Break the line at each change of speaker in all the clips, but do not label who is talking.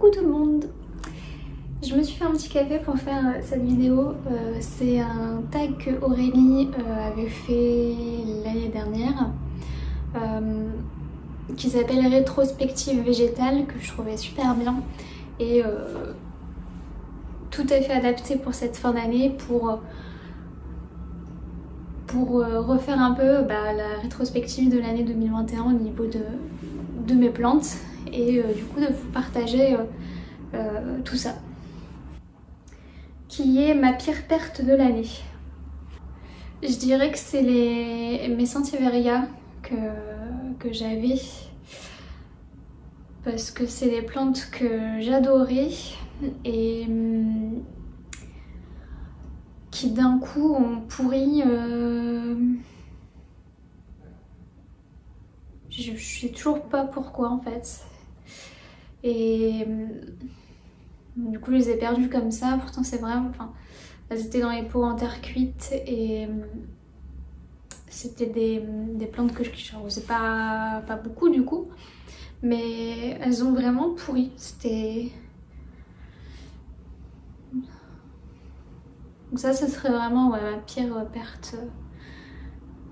Coucou tout le monde. Je me suis fait un petit café pour faire cette vidéo. C'est un tag que Aurélie avait fait l'année dernière qui s'appelle Rétrospective végétale, que je trouvais super bien et tout à fait adapté pour cette fin d'année pour refaire un peu la rétrospective de l'année 2021 au niveau de mes plantes et du coup de vous partager tout ça. Qui est ma pire perte de l'année? Je dirais que c'est mes Sansevieria que j'avais, parce que c'est des plantes que j'adorais et qui d'un coup ont pourri. Je sais toujours pas pourquoi en fait. Et du coup je les ai perdues comme ça. Pourtant c'est vraiment, enfin, elles étaient dans les pots en terre cuite et c'était des plantes que j'arrosais pas beaucoup du coup, mais elles ont vraiment pourri. C'était... Donc ça serait vraiment ma pire perte.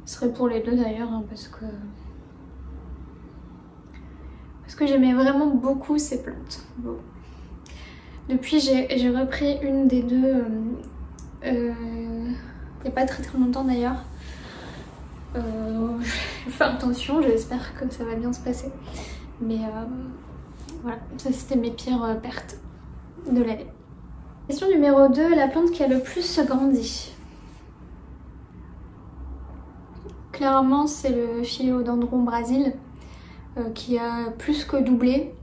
Ce serait pour les deux d'ailleurs, hein, parce que j'aimais vraiment beaucoup ces plantes. Bon. Depuis j'ai repris une des deux il n'y a pas très longtemps d'ailleurs. Je fais attention, j'espère que ça va bien se passer. Mais voilà, ça c'était mes pires pertes de l'année. Question numéro 2, la plante qui a le plus grandi. Clairement c'est le Philodendron Brésil qui a plus que doublé,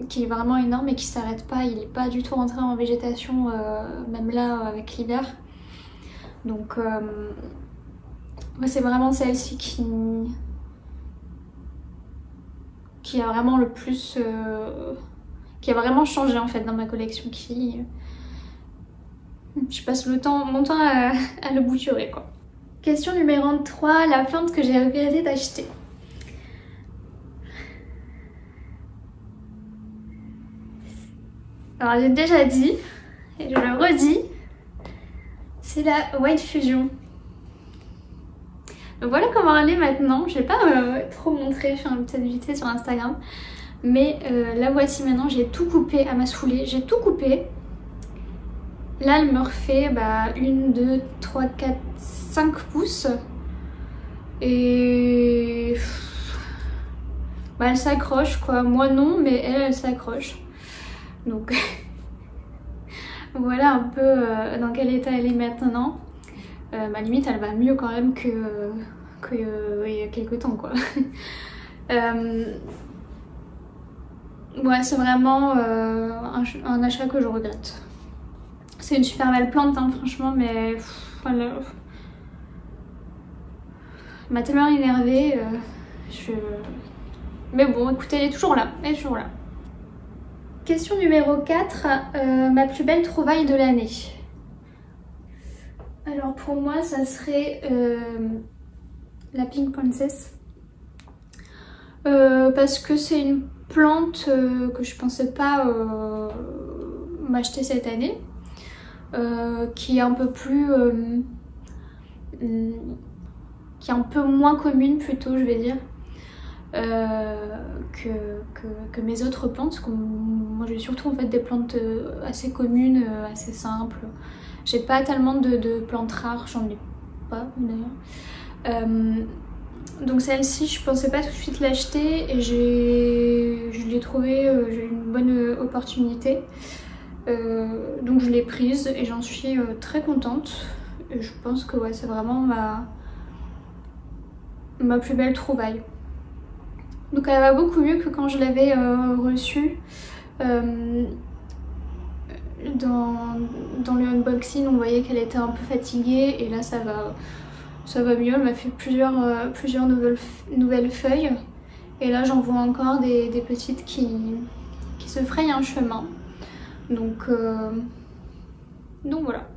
qui est vraiment énorme et qui s'arrête pas, il n'est pas du tout rentré en végétation même là avec l'hiver. Donc moi c'est vraiment celle-ci qui a vraiment le plus qui a vraiment changé en fait dans ma collection, je passe mon temps à le bouturer quoi. Question numéro 3, la plante que j'ai regretté d'acheter. Alors j'ai déjà dit, et je le redis, c'est la White Fusion. Donc voilà comment elle est maintenant. Je vais pas trop montrer, je fais une petite vite fait sur Instagram. Mais la voici maintenant, j'ai tout coupé à ma saoulée, j'ai tout coupé. Là elle me refait 1, 2, 3, 4, 5 pouces. Et elle s'accroche quoi, moi non mais elle s'accroche. Donc voilà un peu dans quel état elle est maintenant. Limite elle va mieux quand même qu'il y a quelques temps quoi. Ouais, c'est vraiment un achat que je regrette. C'est une super belle plante hein, franchement, mais elle m'a tellement énervée. Mais bon écoutez, elle est toujours là, elle est toujours là. Question numéro 4, ma plus belle trouvaille de l'année. Alors pour moi ça serait la Pink Princess. Parce que c'est une plante que je pensais pas m'acheter cette année. Qui est un peu plus... qui est un peu moins commune plutôt je vais dire. Que mes autres plantes, parce que moi j'ai surtout en fait des plantes assez communes, assez simples. J'ai pas tellement de plantes rares, j'en ai pas d'ailleurs. Donc celle-ci je pensais pas tout de suite l'acheter et je l'ai trouvée, j'ai eu une bonne opportunité. Donc je l'ai prise et j'en suis très contente. Et je pense que ouais, c'est vraiment ma plus belle trouvaille. Donc elle va beaucoup mieux que quand je l'avais reçue. Dans le unboxing on voyait qu'elle était un peu fatiguée et là ça va mieux. Elle m'a fait plusieurs nouvelles feuilles et là j'en vois encore des petites qui se frayent un chemin. Donc voilà.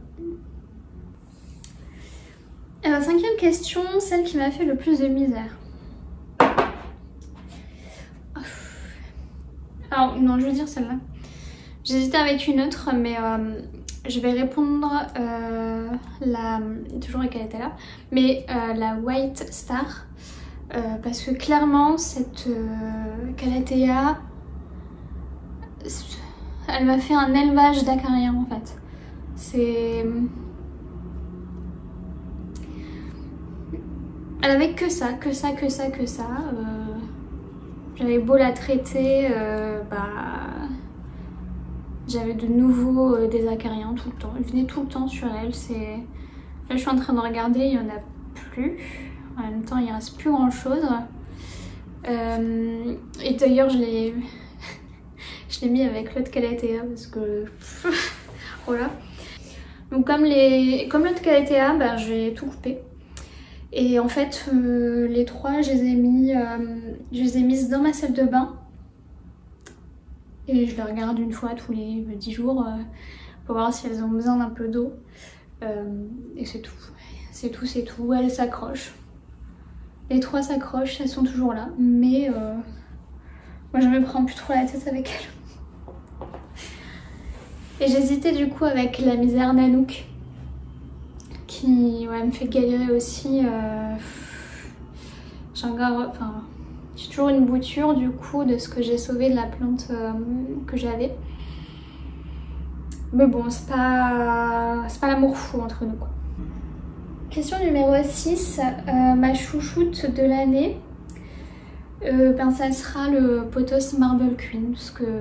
Et la 5e question, celle qui m'a fait le plus de misère. Alors non, je veux dire celle-là. J'hésitais avec une autre, mais je vais répondre toujours avec Calathea, mais la White Star. Parce que clairement, cette Calathea, elle m'a fait un élevage d'acariens en fait. C'est... Elle avait que ça. J'avais beau la traiter, j'avais de nouveau des acariens tout le temps. Ils venaient tout le temps sur elle. Là, je suis en train de regarder, il n'y en a plus. En même temps, il ne reste plus grand chose. Et d'ailleurs, je l'ai mis avec l'autre Calathea parce que voilà. Donc comme l'autre Calathea, j'ai tout coupé. Et en fait, les trois, je les ai mises dans ma salle de bain. Et je les regarde une fois tous les 10 jours pour voir si elles ont besoin d'un peu d'eau. Et c'est tout. C'est tout. Elles s'accrochent. Les trois s'accrochent, elles sont toujours là. Mais moi, je me prends plus trop la tête avec elles. Et j'hésitais du coup avec la misère Nanook. Qui me fait galérer aussi. J'ai toujours une bouture du coup de ce que j'ai sauvé de la plante que j'avais. Mais bon, c'est pas l'amour fou entre nous quoi. Question numéro 6, ma chouchoute de l'année. Ça sera le Pothos Marble Queen parce que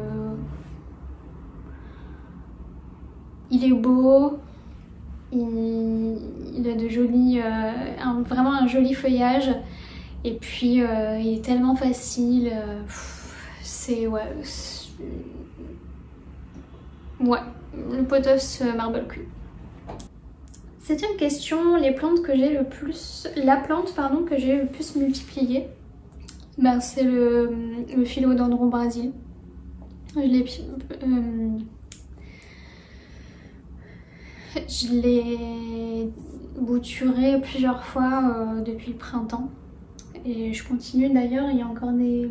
il est beau. Il a de jolis, vraiment un joli feuillage et puis il est tellement facile, le Pothos Marble Queen. 7ème question, la plante que j'ai le plus multipliée, c'est le Philodendron Brésil. Je l'ai bouturé plusieurs fois depuis le printemps et je continue d'ailleurs, il y a encore je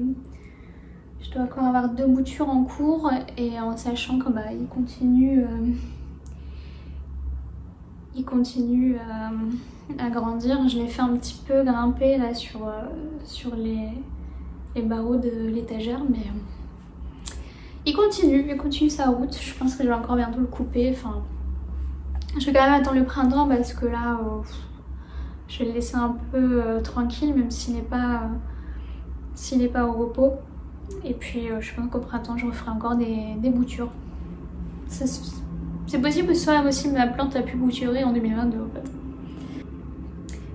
dois encore avoir 2 boutures en cours et en sachant que il continue à grandir. Je l'ai fait un petit peu grimper là sur les barreaux de l'étagère mais il continue sa route. Je pense que je vais encore bientôt le couper. Je vais quand même attendre le printemps parce que là, je vais le laisser un peu tranquille même s'il n'est pas au repos. Et puis je pense qu'au printemps, je referai encore des boutures. C'est possible que ce soit aussi ma plante la plus bouturée en 2022 en fait.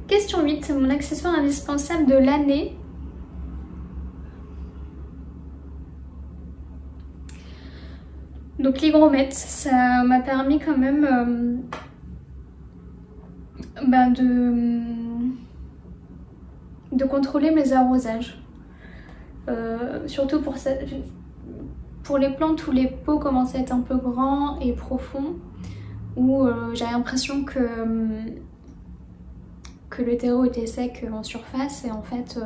Question 8, mon accessoire indispensable de l'année. Donc l'hygromètre, ça m'a permis quand même de contrôler mes arrosages. Surtout pour les plantes où les pots commençaient à être un peu grands et profonds, où j'avais l'impression que le terreau était sec en surface et en fait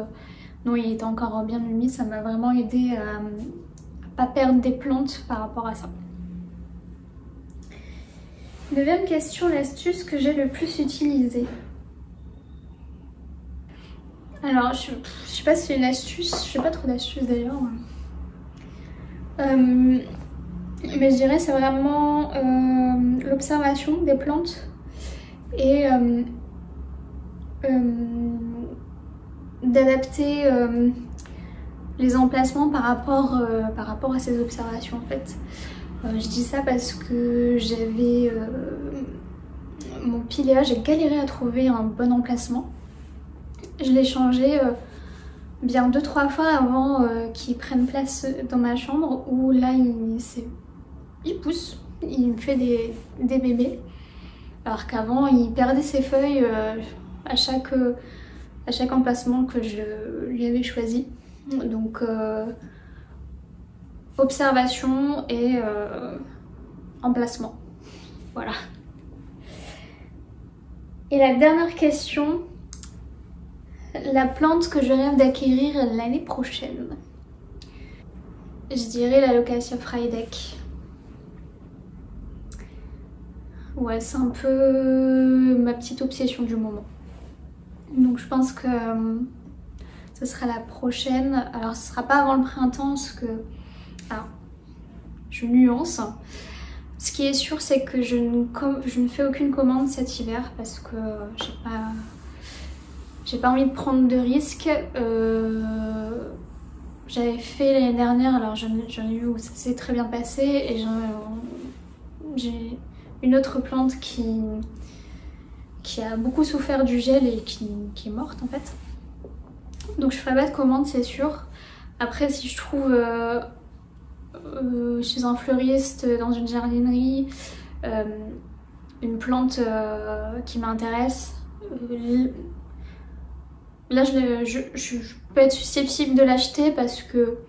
non, il était encore bien humide. Ça m'a vraiment aidé à pas perdre des plantes par rapport à ça. 9ème question, l'astuce que j'ai le plus utilisée. Alors je sais pas si c'est une astuce, je sais pas trop d'astuces d'ailleurs. Mais je dirais c'est vraiment l'observation des plantes et d'adapter les emplacements par rapport à ces observations en fait. Je dis ça parce que j'avais mon pilea, j'ai galéré à trouver un bon emplacement. Je l'ai changé bien 2-3 fois avant qu'il prenne place dans ma chambre où là il pousse, il me fait des bébés. Alors qu'avant il perdait ses feuilles à chaque emplacement que je lui avais choisi. Donc observation et emplacement. Voilà. Et la dernière question, la plante que je rêve d'acquérir l'année prochaine. Je dirais la Locatia Frydek. Ouais, c'est un peu ma petite obsession du moment. Donc je pense que ce sera la prochaine. Alors ce sera pas avant le printemps parce que... Alors, je nuance. Ce qui est sûr, c'est que je ne fais aucune commande cet hiver parce que j'ai pas envie de prendre de risques. J'avais fait l'année dernière, alors j'en ai eu où ça s'est très bien passé, et j'ai une autre plante qui a beaucoup souffert du gel et qui est morte en fait. Donc je ferai pas de commande, c'est sûr. Après, si je trouve chez un fleuriste, dans une jardinerie, une plante qui m'intéresse, là je peux être susceptible de l'acheter parce que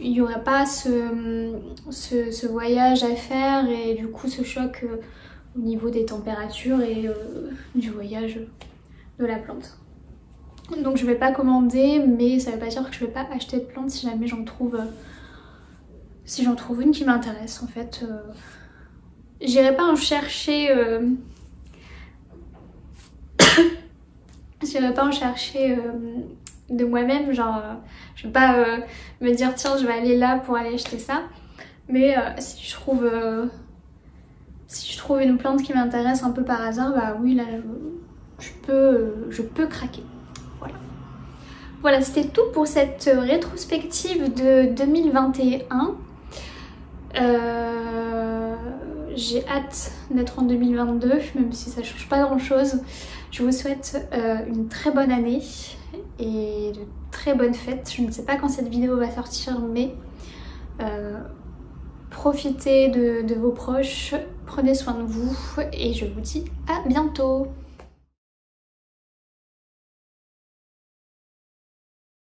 il n'y aurait pas ce voyage à faire et du coup ce choc au niveau des températures et du voyage de la plante. Donc je vais pas commander, mais ça veut pas dire que je vais pas acheter de plantes si jamais j'en trouve une qui m'intéresse en fait. J'irai pas en chercher j'irai pas en chercher de moi-même, genre je vais pas me dire tiens je vais aller là pour aller acheter ça, mais si je trouve une plante qui m'intéresse un peu par hasard, bah oui là je peux craquer. Voilà, c'était tout pour cette rétrospective de 2021. J'ai hâte d'être en 2022, même si ça change pas grand chose. Je vous souhaite une très bonne année et de très bonnes fêtes. Je ne sais pas quand cette vidéo va sortir, mais profitez de vos proches, prenez soin de vous et je vous dis à bientôt.